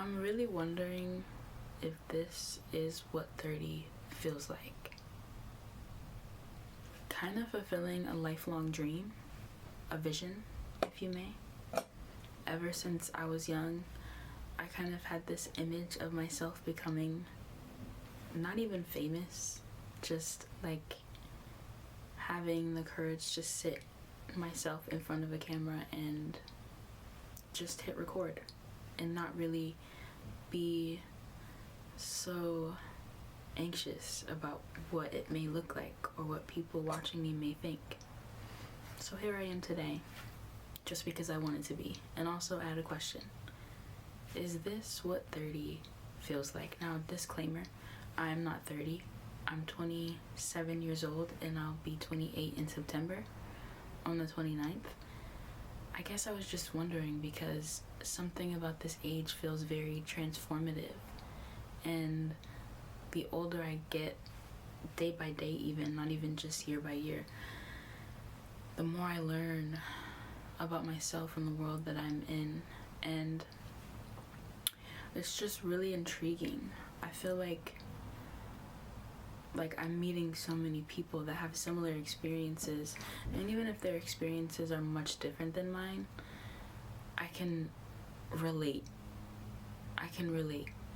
I'm really wondering if this is what 30 feels like. Kind of fulfilling a lifelong dream, a vision, if you may. Ever since I was young, I kind of had this image of myself becoming not even famous, just like having the courage to sit myself in front of a camera and just hit record and not really be so anxious about what it may look like or what people watching me may think. So here I am today, just because I wanted to be, and also add a question. Is this what 30 feels like? Now, disclaimer, I'm not 30. I'm 27 years old and I'll be 28 in September on the 29th. I guess I was just wondering because something about this age feels very transformative, and the older I get, day by day even, not even just year by year, the more I learn about myself and the world that I'm in, and it's just really intriguing. I feel like I'm meeting so many people that have similar experiences, and even if their experiences are much different than mine, I can relate.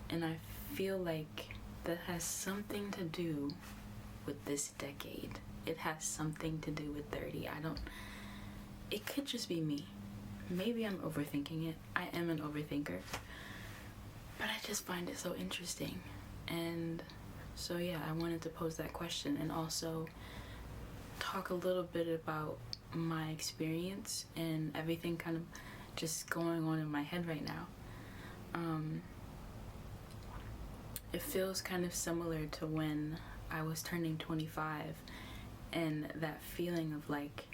And I feel like that has something to do with this decade. It has something to do with 30. It could just be me. Maybe I'm overthinking it. I am an overthinker. But I just find it so interesting. And so yeah, I wanted to pose that question and also talk a little bit about my experience and everything kind of just going on in my head right now. It feels kind of similar to when I was turning 25, and that feeling of like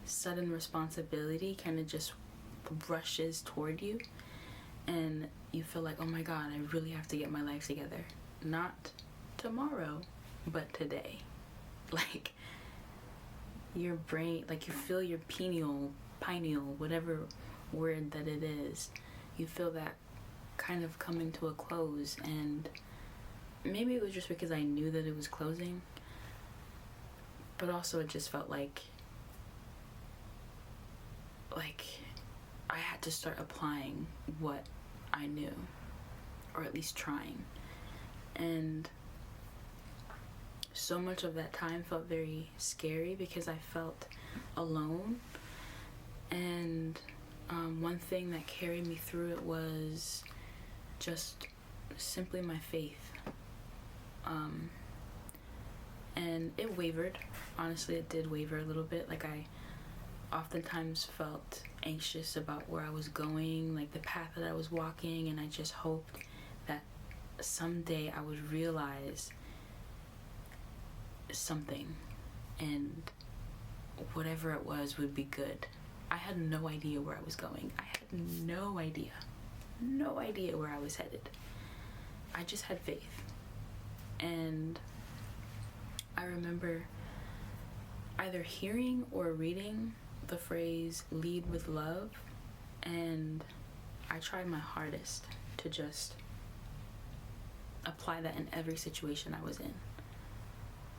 sudden responsibility kind of just rushes toward you, and you feel like, oh my god, I really have to get my life together. Not tomorrow, but today. Like, your brain, like you feel your pineal, whatever word that it is, you feel that kind of coming to a close. And maybe it was just because I knew that it was closing, but also it just felt like I had to start applying what I knew, or at least trying. And so much of that time felt very scary because I felt alone. And one thing that carried me through it was just simply my faith. And it wavered. Honestly, it did waver a little bit. Like, I oftentimes felt anxious about where I was going, like the path that I was walking, and I just hoped that someday I would realize something, and whatever it was would be good. I had no idea where I was going. I had no idea where I was headed. I just had faith. And I remember either hearing or reading the phrase lead with love, and I tried my hardest to just apply that in every situation I was in.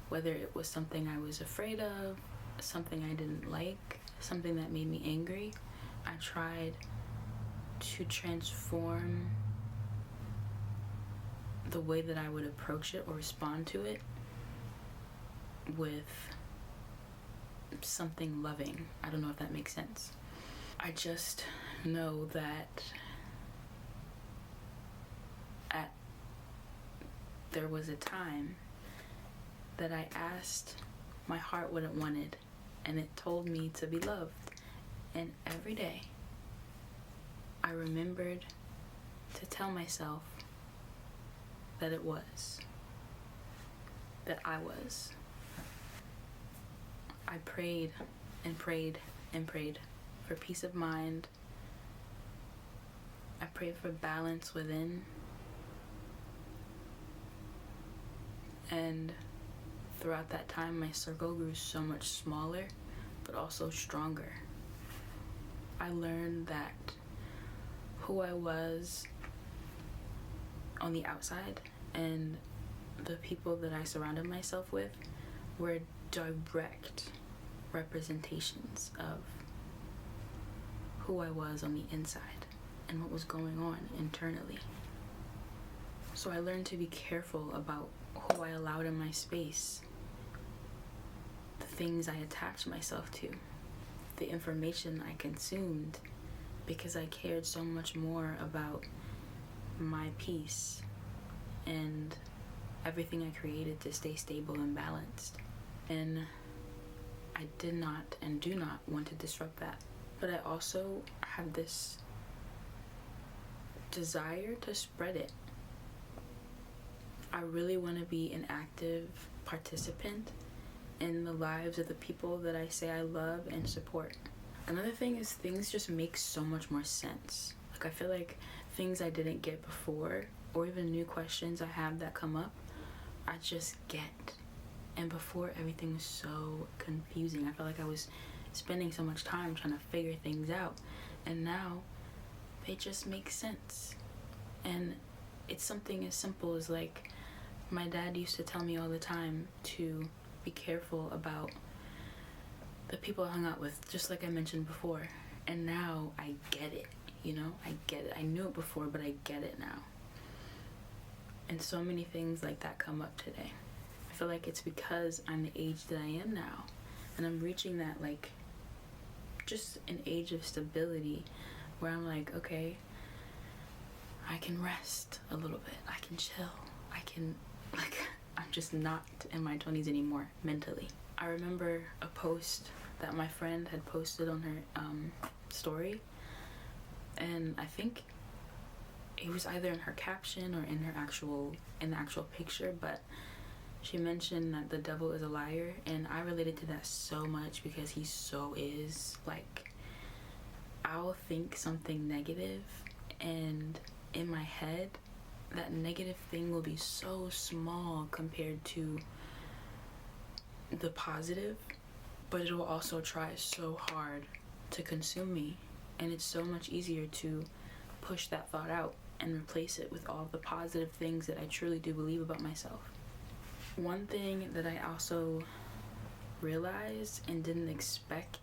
Whether it was something I was afraid of, something I didn't like, something that made me angry, I tried to transform the way that I would approach it or respond to it with something loving. I don't know if that makes sense. I just know that there was a time that I asked my heart what it wanted, and it told me to be loved. And every day I remembered to tell myself that it was, that I was. I prayed and prayed and prayed for peace of mind. I prayed for balance within. And throughout that time, my circle grew so much smaller, but also stronger. I learned that who I was on the outside, and the people that I surrounded myself with were direct representations of who I was on the inside and what was going on internally. So I learned to be careful about who I allowed in my space, the things I attached myself to, the information I consumed, because I cared so much more about my peace and everything I created to stay stable and balanced. And I did not and do not want to disrupt that. But I also have this desire to spread it. I really want to be an active participant in the lives of the people that I say I love and support. Another thing is things just make so much more sense. Like, I feel like things I didn't get before, or even new questions I have that come up, I just get. And before, everything was so confusing. I felt like I was spending so much time trying to figure things out. And now, they just make sense. And it's something as simple as, like, my dad used to tell me all the time to be careful about the people I hung out with, just like I mentioned before. And now I get it, you know? I get it. I knew it before, but I get it now. And so many things like that come up today. I feel like it's because I'm the age that I am now. And I'm reaching that, like, just an age of stability where I'm like, okay, I can rest a little bit. I can chill. I can, like, I'm just not in my 20s anymore mentally. I remember a post that my friend had posted on her story, and I think it was either in her caption or in the actual picture, but she mentioned that the devil is a liar, and I related to that so much because he so is. Like, I'll think something negative, and in my head, that negative thing will be so small compared to the positive, but it will also try so hard to consume me, and it's so much easier to push that thought out and replace it with all the positive things that I truly do believe about myself. One thing that I also realized and didn't expect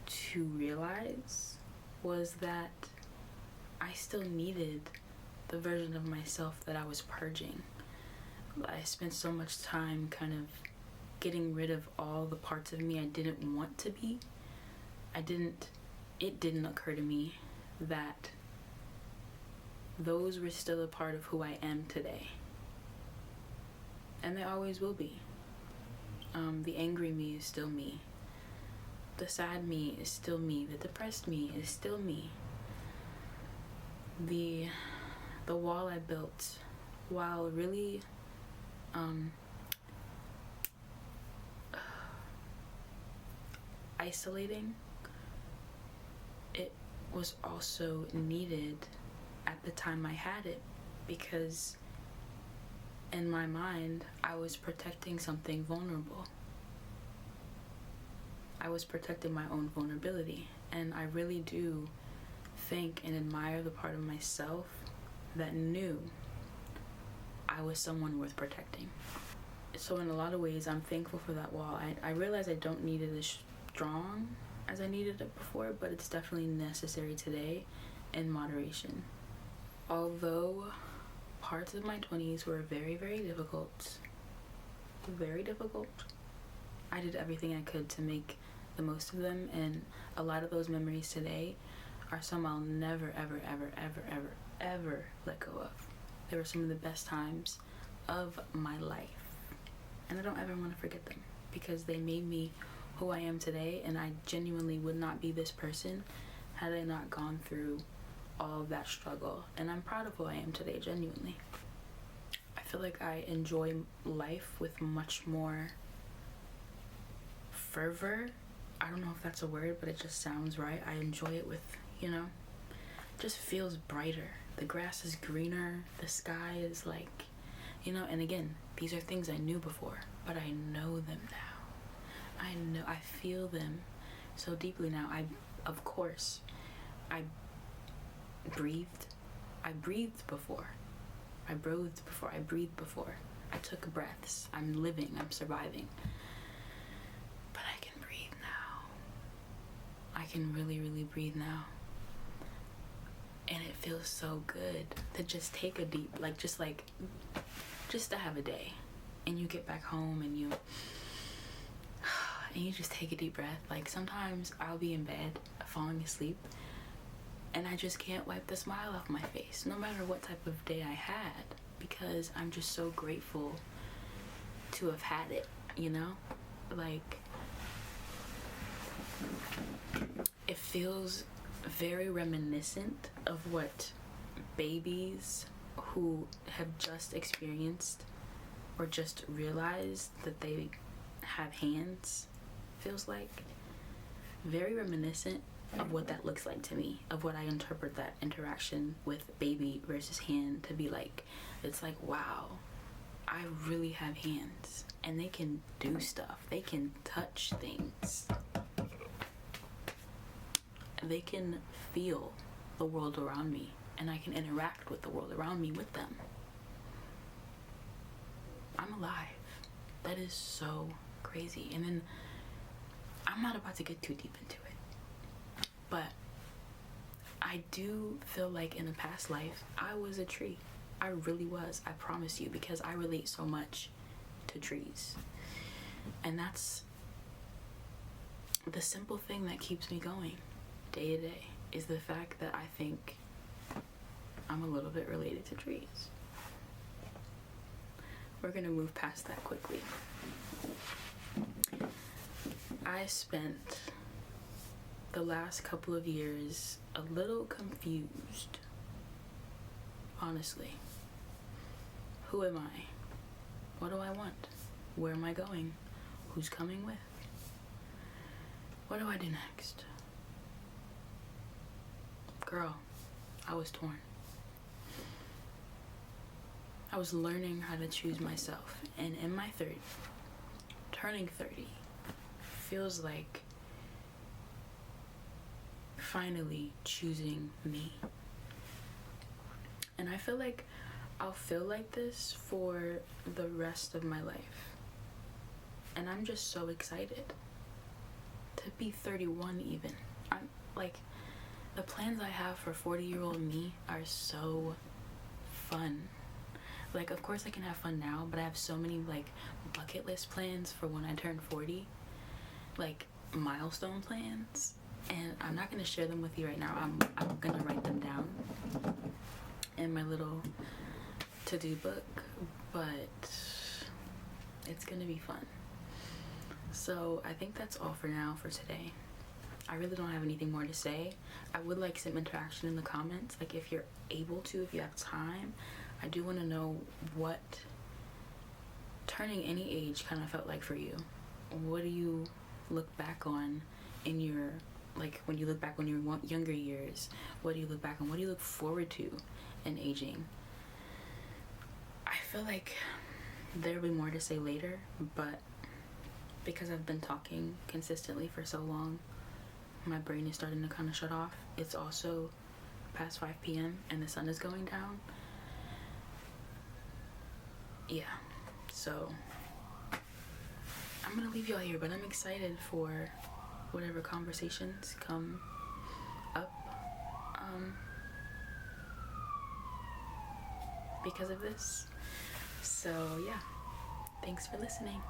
to realize was that I still needed the version of myself that I was purging. I spent so much time kind of getting rid of all the parts of me I didn't want to be. It didn't occur to me that those were still a part of who I am today. And they always will be. The angry me is still me. The sad me is still me. The depressed me is still me. The wall I built, while really isolating, it was also needed at the time I had it, because in my mind, I was protecting something vulnerable. I was protecting my own vulnerability, and I really do thank and admire the part of myself that knew I was someone worth protecting. So in a lot of ways, I'm thankful for that wall. I realize I don't need it as strong as I needed it before, but it's definitely necessary today in moderation. Although parts of my 20s were very, very difficult, I did everything I could to make the most of them, and a lot of those memories today are some I'll never, ever, ever, ever, ever, ever let go of. They were some of the best times of my life, and I don't ever want to forget them, because they made me who I am today, and I genuinely would not be this person had I not gone through all of that struggle, and I'm proud of who I am today, genuinely. I feel like I enjoy life with much more fervor. I don't know if that's a word, but it just sounds right. I enjoy it with, it just feels brighter. The grass is greener, the sky is like, and again, these are things I knew before, but I know them now. I feel them so deeply now. I breathed before, I breathed before. I breathed before. I took breaths. I'm living. I'm surviving. But I can breathe now. I can really, really breathe now. And it feels so good to just take a deep, just to have a day. And you get back home and you just take a deep breath. Like, sometimes I'll be in bed, falling asleep, and I just can't wipe the smile off my face, no matter what type of day I had, because I'm just so grateful to have had it, you know? Like, it feels very reminiscent of what babies who have just experienced or just realized that they have hands feels like. Very reminiscent of what that looks like to me, of what I interpret that interaction with baby versus hand to be like. It's like, wow, I really have hands, and they can do stuff. They can touch things. They can feel the world around me, and I can interact with the world around me with them. I'm alive. That is so crazy. And then I'm not about to get too deep into it, but I do feel like in a past life I was a tree. I really was. I promise you, because I relate so much to trees. And that's the simple thing that keeps me going day to day, is the fact that I think I'm a little bit related to trees. We're gonna move past that quickly. I spent the last couple of years a little confused, honestly. Who am I? What do I want? Where am I going? Who's coming with? What do I do next? Girl, I was torn. I was learning how to choose myself, and in my 30s, turning 30 feels like finally choosing me. And I feel like I'll feel like this for the rest of my life. And I'm just so excited to be 31 even. I'm like, the plans I have for 40-year-old me are so fun. Like, of course I can have fun now, but I have so many bucket list plans for when I turn 40, milestone plans, and I'm not gonna share them with you right now. I'm gonna write them down in my little to-do book, but it's gonna be fun. So I think that's all for now for today. I really don't have anything more to say. I would like some interaction in the comments, if you're able to, if you have time. I do want to know what turning any age kind of felt like for you. What do you look back on in your, when you look back on your younger years? What do you look back on? What do you look forward to in aging? I feel like there'll be more to say later, but because I've been talking consistently for so long, my brain is starting to kind of shut off. It's also past 5 p.m. and the sun is going down. Yeah, so I'm gonna leave y'all here, but I'm excited for whatever conversations come up because of this. So yeah, thanks for listening.